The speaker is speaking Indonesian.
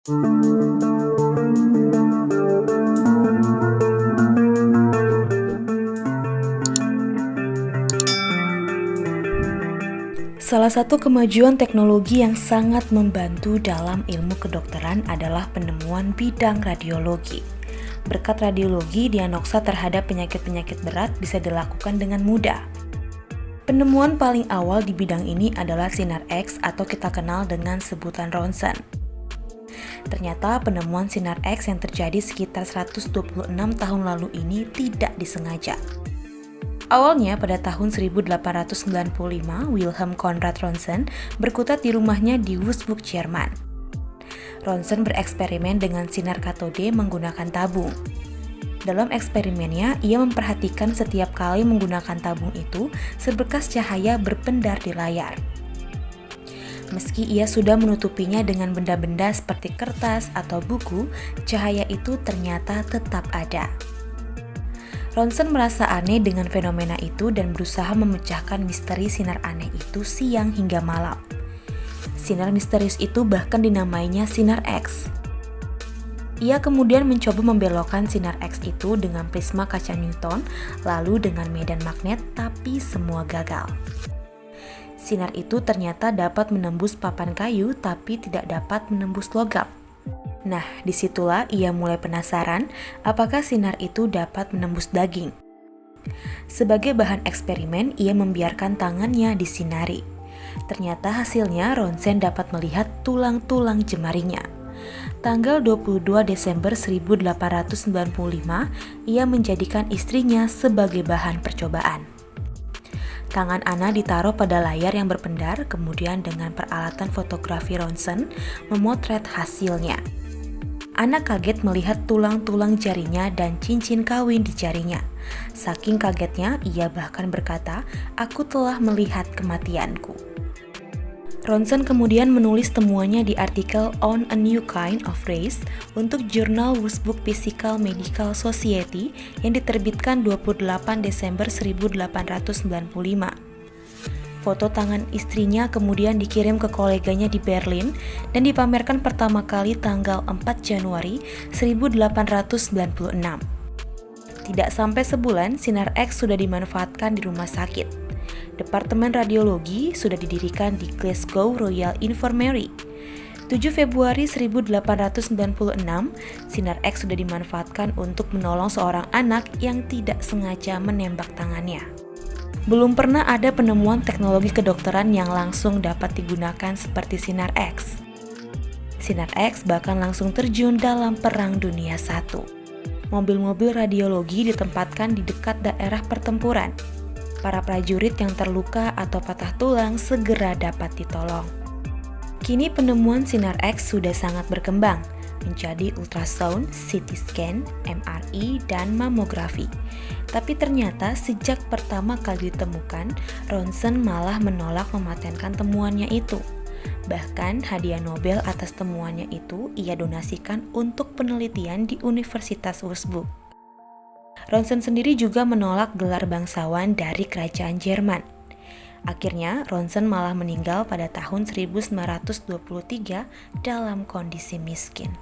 Salah satu kemajuan teknologi yang sangat membantu dalam ilmu kedokteran adalah penemuan bidang radiologi. Berkat radiologi, diagnosa terhadap penyakit-penyakit berat bisa dilakukan dengan mudah. Penemuan paling awal di bidang ini adalah sinar X atau kita kenal dengan sebutan ronsen. Ternyata penemuan sinar X yang terjadi sekitar 126 tahun lalu ini tidak disengaja. Awalnya pada tahun 1895, Wilhelm Conrad Rontgen berkutat di rumahnya di Würzburg, Jerman. Rontgen bereksperimen dengan sinar katode menggunakan tabung. Dalam eksperimennya, ia memperhatikan setiap kali menggunakan tabung itu, seberkas cahaya berpendar di layar. Meski ia sudah menutupinya dengan benda-benda seperti kertas atau buku, cahaya itu ternyata tetap ada. Rontgen merasa aneh dengan fenomena itu dan berusaha memecahkan misteri sinar aneh itu siang hingga malam. Sinar misterius itu bahkan dinamainya sinar X. Ia kemudian mencoba membelokkan sinar X itu dengan prisma kaca Newton, lalu dengan medan magnet, tapi semua gagal. Sinar itu ternyata dapat menembus papan kayu, tapi tidak dapat menembus logam. Nah, disitulah ia mulai penasaran apakah sinar itu dapat menembus daging. Sebagai bahan eksperimen, ia membiarkan tangannya disinari. Ternyata hasilnya Rontgen dapat melihat tulang-tulang jemarinya. Tanggal 22 Desember 1895, ia menjadikan istrinya sebagai bahan percobaan. Tangan Anna ditaruh pada layar yang berpendar, kemudian dengan peralatan fotografi Rontgen memotret hasilnya. Anna kaget melihat tulang-tulang jarinya dan cincin kawin di jarinya. Saking kagetnya, ia bahkan berkata, "Aku telah melihat kematianku." Rontgen kemudian menulis temuannya di artikel On a New Kind of Race untuk jurnal Würzburg Physical Medical Society yang diterbitkan 28 Desember 1895. Foto tangan istrinya kemudian dikirim ke koleganya di Berlin dan dipamerkan pertama kali tanggal 4 Januari 1896. Tidak sampai sebulan, sinar X sudah dimanfaatkan di rumah sakit. Departemen radiologi sudah didirikan di Glasgow Royal Infirmary. 7 Februari 1896, sinar X sudah dimanfaatkan untuk menolong seorang anak yang tidak sengaja menembak tangannya. Belum pernah ada penemuan teknologi kedokteran yang langsung dapat digunakan seperti sinar X. Sinar X bahkan langsung terjun dalam Perang Dunia I. Mobil-mobil radiologi ditempatkan di dekat daerah pertempuran. Para prajurit yang terluka atau patah tulang segera dapat ditolong. Kini penemuan sinar X sudah sangat berkembang, menjadi ultrasound, CT scan, MRI, dan mamografi. Tapi ternyata sejak pertama kali ditemukan, Rontgen malah menolak mematenkan temuannya itu. Bahkan hadiah Nobel atas temuannya itu ia donasikan untuk penelitian di Universitas Würzburg. Rontgen sendiri juga menolak gelar bangsawan dari kerajaan Jerman. Akhirnya, Rontgen malah meninggal pada tahun 1923 dalam kondisi miskin.